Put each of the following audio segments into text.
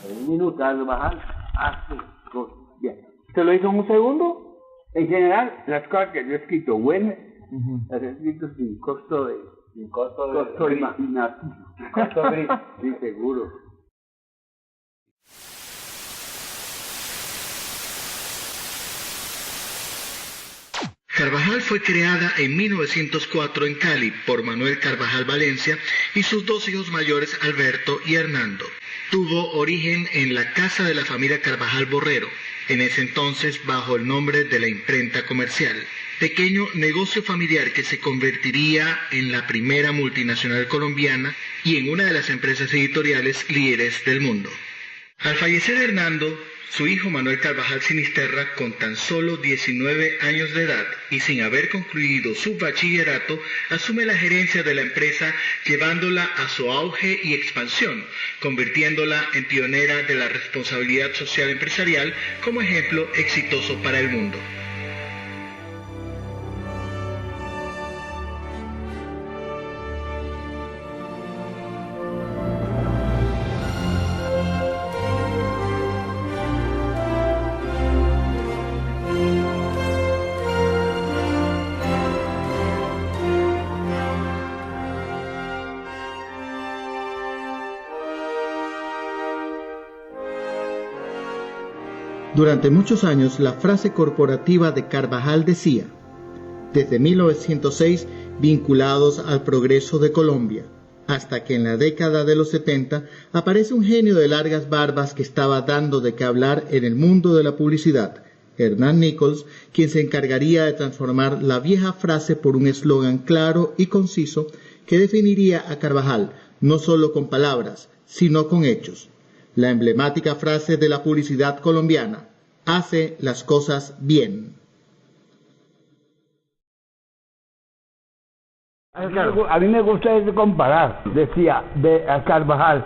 Un minuto, Carvajal hace cosas bien. ¿Se lo hizo en un segundo? En general, las cosas que yo he escrito buenas, las he escrito sin costo de... Sin costo imaginativo. Costo gris. Sí, seguro. Carvajal fue creada en 1904 en Cali por Manuel Carvajal Valencia y sus dos hijos mayores Alberto y Hernando. Tuvo origen en la casa de la familia Carvajal Borrero, en ese entonces bajo el nombre de la Imprenta Comercial, pequeño negocio familiar que se convertiría en la primera multinacional colombiana y en una de las empresas editoriales líderes del mundo. Al fallecer Hernando, su hijo Manuel Carvajal Sinisterra, con tan solo 19 años de edad y sin haber concluido su bachillerato, asume la gerencia de la empresa, llevándola a su auge y expansión, convirtiéndola en pionera de la responsabilidad social empresarial como ejemplo exitoso para el mundo. Durante muchos años, la frase corporativa de Carvajal decía, desde 1906, vinculados al progreso de Colombia, hasta que en la década de los 70 aparece un genio de largas barbas que estaba dando de qué hablar en el mundo de la publicidad, Hernán Nichols, quien se encargaría de transformar la vieja frase por un eslogan claro y conciso que definiría a Carvajal no solo con palabras, sino con hechos. La emblemática frase de la publicidad colombiana: hace las cosas bien. A mí me gusta comparar, decía a Carvajal,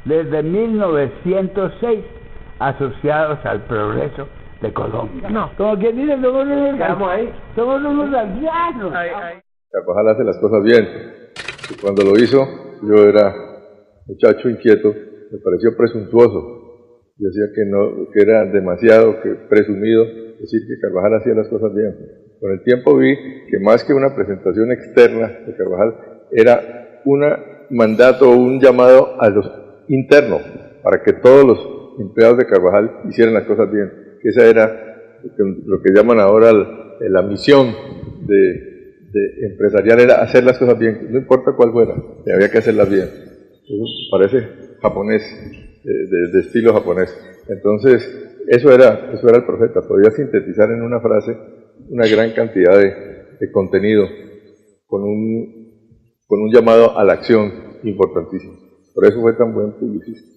desde 1906 asociados al progreso de Colombia. No. Como que dice, somos unos ancianos. Carvajal hace las cosas bien. Y cuando lo hizo, yo era muchacho inquieto, me pareció presuntuoso. Yo decía que era demasiado presumido decir que Carvajal hacía las cosas bien. Con el tiempo vi que más que una presentación externa de Carvajal, era un mandato o un llamado a los internos, para que todos los empleados de Carvajal hicieran las cosas bien. Esa era lo que llaman ahora la misión de empresarial, era hacer las cosas bien, no importa cuál fuera, había que hacerlas bien. Eso parece japonés, de estilo japonés. Entonces, eso era el profeta, podía sintetizar en una frase una gran cantidad de contenido con un llamado a la acción importantísimo. Por eso fue tan buen publicista.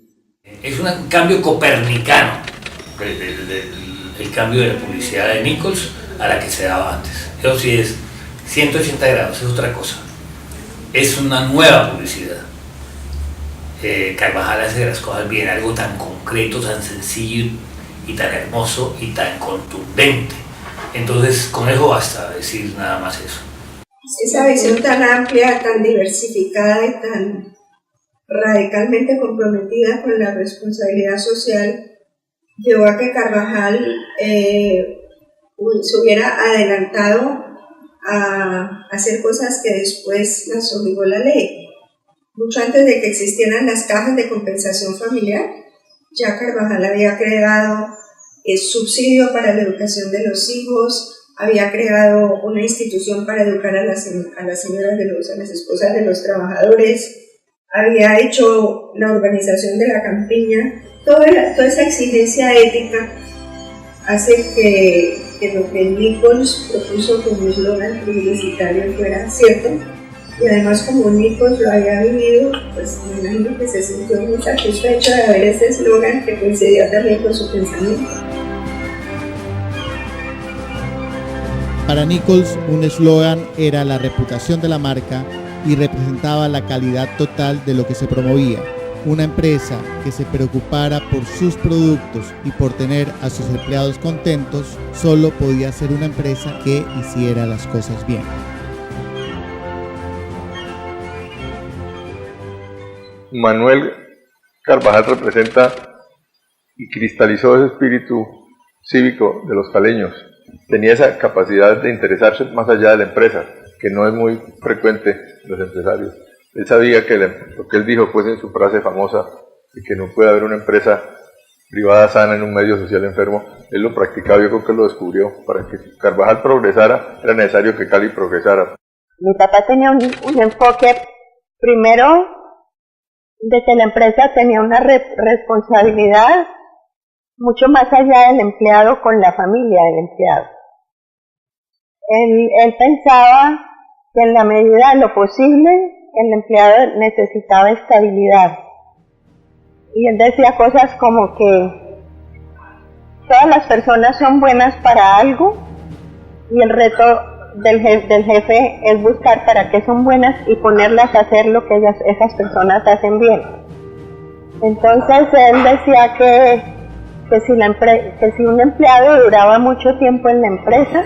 Es un cambio copernicano, el cambio de la publicidad de Nichols a la que se daba antes. Eso sí es 180 grados, es otra cosa. Es una nueva publicidad. Carvajal hace las cosas bien, algo tan concreto, tan sencillo y tan hermoso y tan contundente. Entonces, con eso basta decir nada más eso. Esa visión tan amplia, tan diversificada y tan radicalmente comprometida con la responsabilidad social llevó a que Carvajal se hubiera adelantado a hacer cosas que después las obligó la ley. Mucho antes de que existieran las cajas de compensación familiar, ya Carvajal había creado el subsidio para la educación de los hijos, había creado una institución para educar a las señoras a las esposas de los trabajadores, había hecho la urbanización de la campiña. Toda esa exigencia ética hace que lo que Nichols propuso como eslogan publicitario fuera cierto. Y además, como Nichols lo había vivido, pues me imagino que se sintió muy satisfecho de ver ese eslogan que coincidía también con su pensamiento. Para Nichols, un eslogan era la reputación de la marca y representaba la calidad total de lo que se promovía. Una empresa que se preocupara por sus productos y por tener a sus empleados contentos, solo podía ser una empresa que hiciera las cosas bien. Manuel Carvajal representa y cristalizó ese espíritu cívico de los caleños. Tenía esa capacidad de interesarse más allá de la empresa, que no es muy frecuente en los empresarios. Él sabía que lo que él dijo pues en su frase famosa, de que no puede haber una empresa privada sana en un medio social enfermo, él lo practicaba, yo creo que lo descubrió. Para que Carvajal progresara, era necesario que Cali progresara. Mi papá tenía un enfoque, primero, de que la empresa tenía una responsabilidad mucho más allá del empleado con la familia del empleado. Él pensaba que en la medida de lo posible el empleado necesitaba estabilidad. Y él decía cosas como que todas las personas son buenas para algo y el reto del jefe es buscar para qué son buenas y ponerlas a hacer lo que esas personas hacen bien. Entonces él decía que si un empleado duraba mucho tiempo en la empresa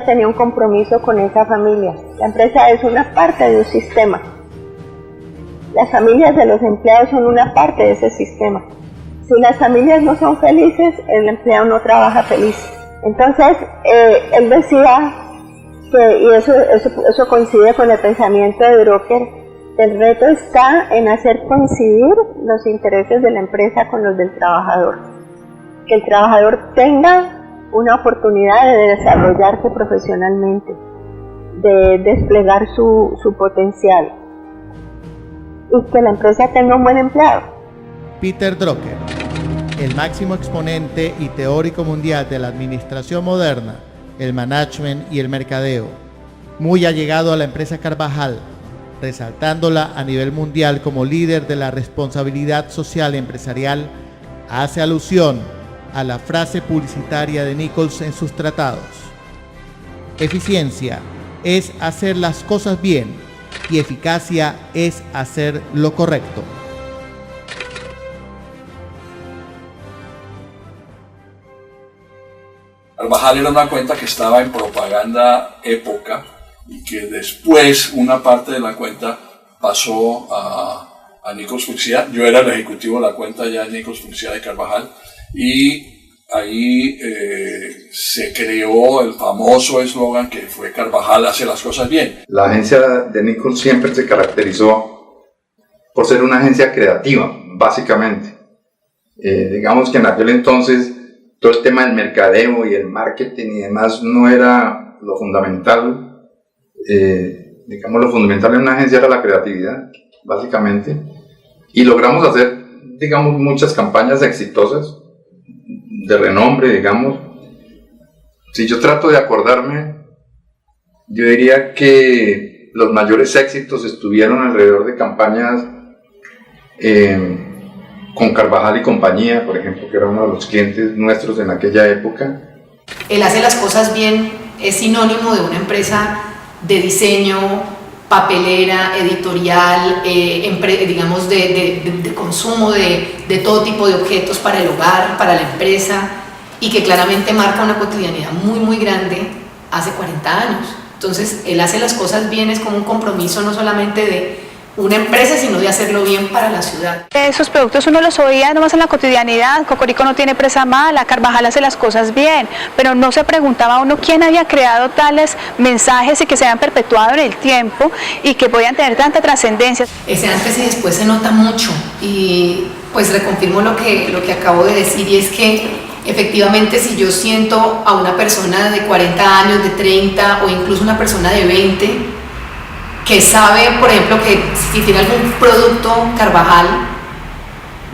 tenía un compromiso con esa familia. La empresa es una parte de un sistema. Las familias de los empleados son una parte de ese sistema. Si las familias no son felices, el empleado no trabaja feliz. Entonces, él decía y eso coincide con el pensamiento de Drucker, el reto está en hacer coincidir los intereses de la empresa con los del trabajador. Que el trabajador tenga una oportunidad de desarrollarse profesionalmente, de desplegar su potencial y que la empresa tenga un buen empleado. Peter Drucker, el máximo exponente y teórico mundial de la administración moderna, el management y el mercadeo, muy allegado a la empresa Carvajal, resaltándola a nivel mundial como líder de la responsabilidad social empresarial, hace alusión a la frase publicitaria de Nichols en sus tratados. Eficiencia es hacer las cosas bien y eficacia es hacer lo correcto. Carvajal era una cuenta que estaba en propaganda época y que después una parte de la cuenta pasó a Nichols Publicidad. Yo era el ejecutivo de la cuenta ya de Nichols Publicidad de Carvajal y ahí se creó el famoso eslogan que fue Carvajal hace las cosas bien. La agencia de Nichols siempre se caracterizó por ser una agencia creativa, básicamente. Digamos que en aquel entonces todo el tema del mercadeo y el marketing y demás no era lo fundamental. Digamos, lo fundamental en una agencia era la creatividad, básicamente. Y logramos hacer, digamos, muchas campañas exitosas, de renombre, digamos. Si yo trato de acordarme, yo diría que los mayores éxitos estuvieron alrededor de campañas con Carvajal y compañía, por ejemplo, que era uno de los clientes nuestros en aquella época. Él hace las cosas bien, es sinónimo de una empresa de diseño, papelera, editorial, digamos de consumo de todo tipo de objetos para el hogar, para la empresa, y que claramente marca una cotidianidad muy muy grande hace 40 años. Entonces él hace las cosas bien, es como un compromiso no solamente de una empresa, sino de hacerlo bien para la ciudad. Esos productos uno los oía nomás en la cotidianidad, Cocorico no tiene empresa mala, Carvajal hace las cosas bien, pero no se preguntaba uno quién había creado tales mensajes y que se habían perpetuado en el tiempo y que podían tener tanta trascendencia. Ese antes y después se nota mucho y pues reconfirmo lo que acabo de decir, y es que efectivamente si yo siento a una persona de 40 años, de 30 o incluso una persona de 20 que sabe, por ejemplo, que si tiene algún producto Carvajal,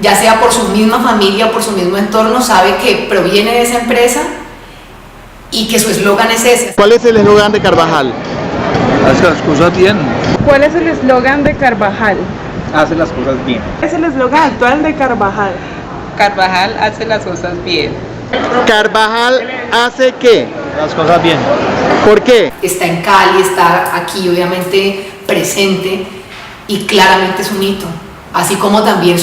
ya sea por su misma familia o por su mismo entorno, sabe que proviene de esa empresa y que su eslogan es ese. ¿Cuál es el eslogan de Carvajal? Hace las cosas bien. ¿Cuál es el eslogan de Carvajal? Hace las cosas bien. ¿Cuál es el eslogan actual de Carvajal? Carvajal hace las cosas bien. ¿Carvajal hace qué? Las cosas bien. ¿Por qué? Está en Cali, está aquí obviamente presente y claramente es un hito. Así como también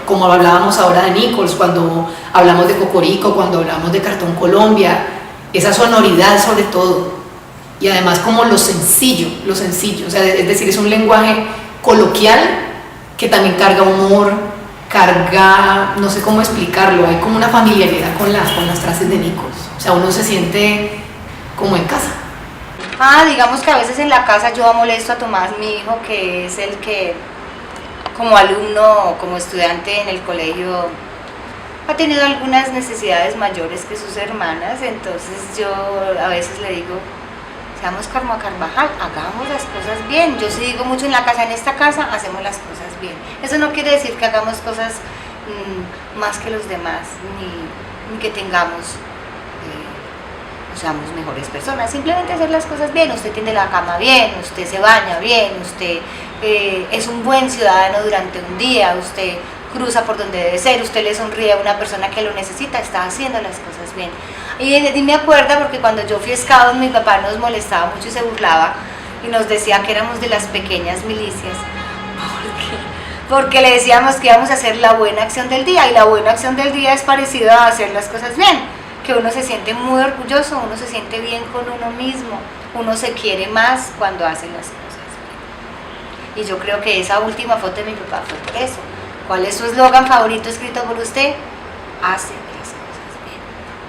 como hablábamos ahora de Nichols, cuando hablamos de Cocorico, cuando hablamos de Cartón Colombia, esa sonoridad sobre todo. Y además como lo sencillo, o sea, es decir, es un lenguaje coloquial que también carga humor, carga, no sé cómo explicarlo, hay como una familiaridad con las frases de Nichols. O sea, uno se siente como en casa. Digamos que a veces en la casa yo molesto a Tomás, mi hijo, que es el que como alumno, como estudiante en el colegio, ha tenido algunas necesidades mayores que sus hermanas, entonces yo a veces le digo, seamos como Carvajal, hagamos las cosas bien. Yo sí digo mucho en la casa, en esta casa hacemos las cosas bien. Eso no quiere decir que hagamos cosas más que los demás, ni que tengamos, seamos mejores personas, simplemente hacer las cosas bien. Usted tiende la cama bien, usted se baña bien, usted es un buen ciudadano durante un día, usted cruza por donde debe ser, usted le sonríe a una persona que lo necesita, está haciendo las cosas bien. Y me acuerdo porque cuando yo fui scout, mi papá nos molestaba mucho y se burlaba y nos decía que éramos de las pequeñas milicias, porque le decíamos que íbamos a hacer la buena acción del día, y la buena acción del día es parecido a hacer las cosas bien, que uno se siente muy orgulloso, uno se siente bien con uno mismo, uno se quiere más cuando hace las cosas bien. Y yo creo que esa última foto de mi papá fue por eso. ¿Cuál es su eslogan favorito escrito por usted? Hace las cosas bien,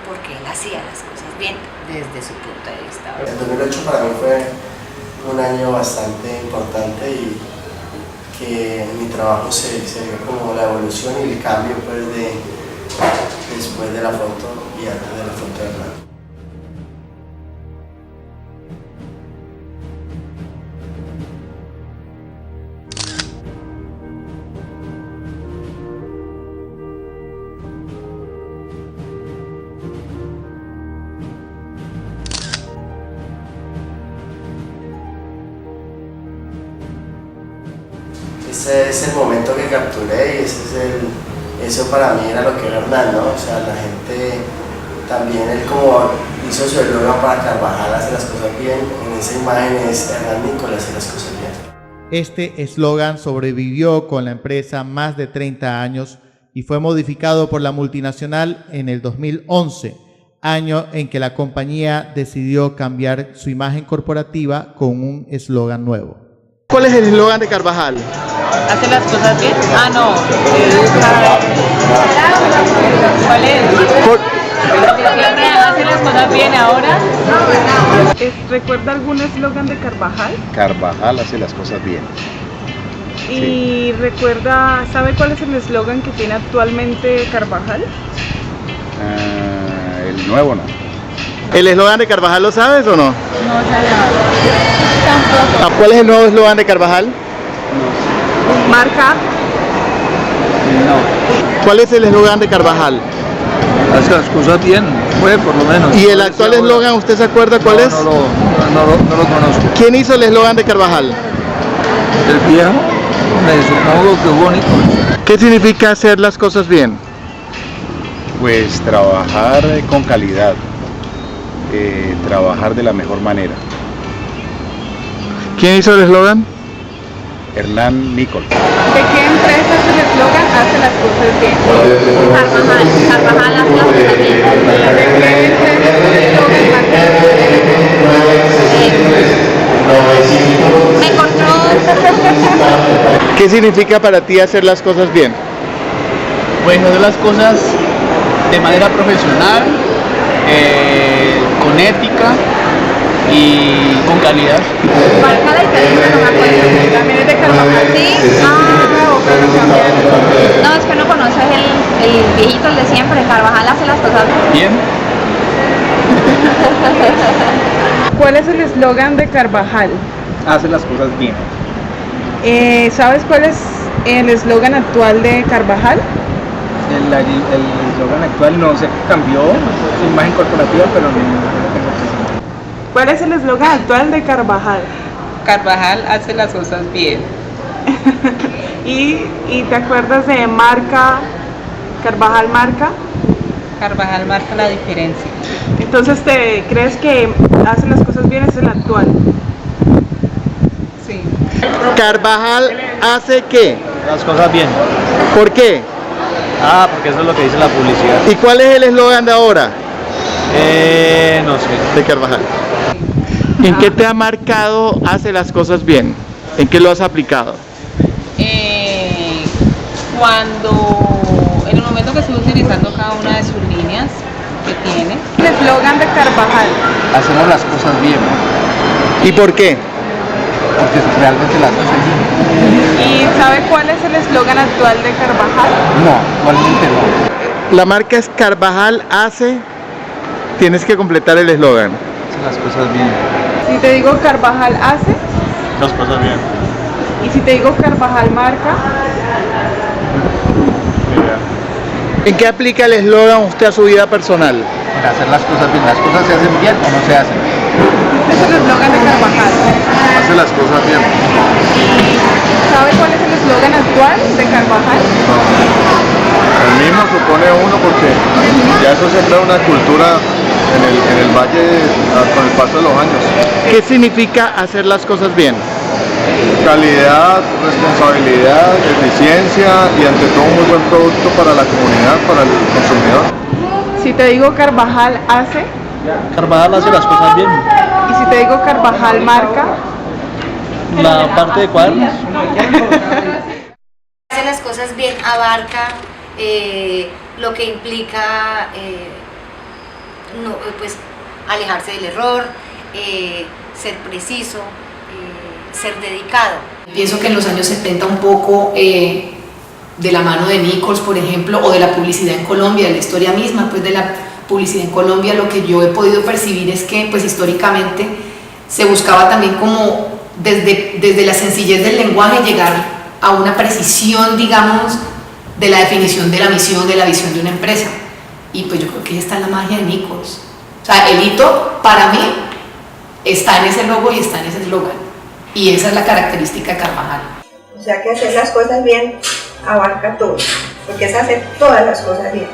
porque él hacía las cosas bien desde su punto de vista. El 2008 para mí fue un año bastante importante y que en mi trabajo se vio como la evolución y el cambio pues, después de la foto y antes de la foto de Hernán. Ese es el momento que capturé y eso para mí era lo que era Hernán, ¿no? O sea, la gente también, él como hizo su eslogan para Carvajal, hace las cosas bien, en esa imagen es Hernán Nichols, hace las cosas bien. Este eslogan sobrevivió con la empresa más de 30 años y fue modificado por la multinacional en el 2011, año en que la compañía decidió cambiar su imagen corporativa con un eslogan nuevo. ¿Cuál es el eslogan de Carvajal? ¿Hace las cosas bien? No. ¿Cuál es? ¿Hace las cosas bien ahora? ¿Recuerda algún eslogan de Carvajal? Carvajal hace las cosas bien. Y recuerda, ¿sabe cuál es el eslogan que tiene actualmente Carvajal? El nuevo no. ¿El eslogan de Carvajal lo sabes o no? No, tampoco. ¿Cuál es el nuevo eslogan de Carvajal? No. ¿Marca? No. ¿Cuál es el eslogan de Carvajal? Hace las cosas bien, fue por lo menos. ¿Y el actual eslogan, usted se acuerda cuál es? No lo conozco. ¿Quién hizo el eslogan de Carvajal? El viejo, me supongo que bonito. ¿Qué significa hacer las cosas bien? Pues trabajar con calidad, trabajar de la mejor manera. ¿Quién hizo el eslogan? Hernán Nichols. ¿De qué empresa es el eslogan hace las cosas bien? Carvajal hace las cosas bien. ¿De qué empresa es el eslogan Me encontró. ¿Qué significa para ti hacer las cosas bien? Bueno, hacer las cosas de manera profesional, con ética y con calidad. Marca la diferencia, no me acuerdo. ¿También es de Carvajal? Sí. No, es que no conoces el viejito, el de siempre. Carvajal hace las cosas bien. ¿Cuál es el eslogan de Carvajal? Hace las cosas bien. ¿Sabes cuál es el eslogan actual de Carvajal? El eslogan actual no se cambió, su imagen corporativa, pero no tengo presente. ¿Cuál es el eslogan actual de Carvajal? Carvajal hace las cosas bien. ¿Y te acuerdas de marca? ¿Carvajal marca? Carvajal marca la diferencia. Entonces, ¿crees que hace las cosas bien es el actual? Sí. ¿Carvajal hace qué? Las cosas bien. ¿Por qué? Porque eso es lo que dice la publicidad. ¿Y cuál es el eslogan de ahora? No sé. De Carvajal. ¿En qué te ha marcado hace las cosas bien? ¿En qué lo has aplicado? en el momento que estuve utilizando cada una de sus líneas que tiene. El eslogan de Carvajal. Hacemos las cosas bien. ¿Y por qué? Porque realmente las hacen bien. ¿Y sabe cuál es el eslogan actual de Carvajal? No, igualmente no. La marca es Carvajal hace, tienes que completar el eslogan. Hace las cosas bien. Si te digo Carvajal hace. Las cosas bien. Y si te digo Carvajal marca. ¿En qué aplica el eslogan usted a su vida personal? Para hacer las cosas bien. ¿Las cosas se hacen bien o no se hacen? Este es el eslogan de Carvajal. Hace las cosas bien. ¿Sabe cuál es el eslogan actual de Carvajal? El mismo supone uno porque ya eso siempre es una cultura en el valle con el paso de los años. ¿Qué significa hacer las cosas bien? Calidad, responsabilidad, eficiencia y ante todo un muy buen producto para la comunidad, para el consumidor. Si te digo Carvajal hace. Carvajal hace las cosas bien. Y si te digo Carvajal marca. La parte de cuadernos. Hace las cosas bien, abarca lo que implica pues, alejarse del error, ser preciso, ser dedicado. Pienso que en los años 70 un poco de la mano de Nichols, por ejemplo, o de la publicidad en Colombia, de la historia misma pues de la publicidad en Colombia, lo que yo he podido percibir es que pues históricamente se buscaba también como desde la sencillez del lenguaje llegar a una precisión, digamos, de la definición de la misión, de la visión de una empresa. Y pues yo creo que ahí está la magia de Nichols. O sea, el hito para mí está en ese logo y está en ese eslogan. Y esa es la característica de Carvajal. O sea que hacer las cosas bien abarca todo, porque es hacer todas las cosas bien.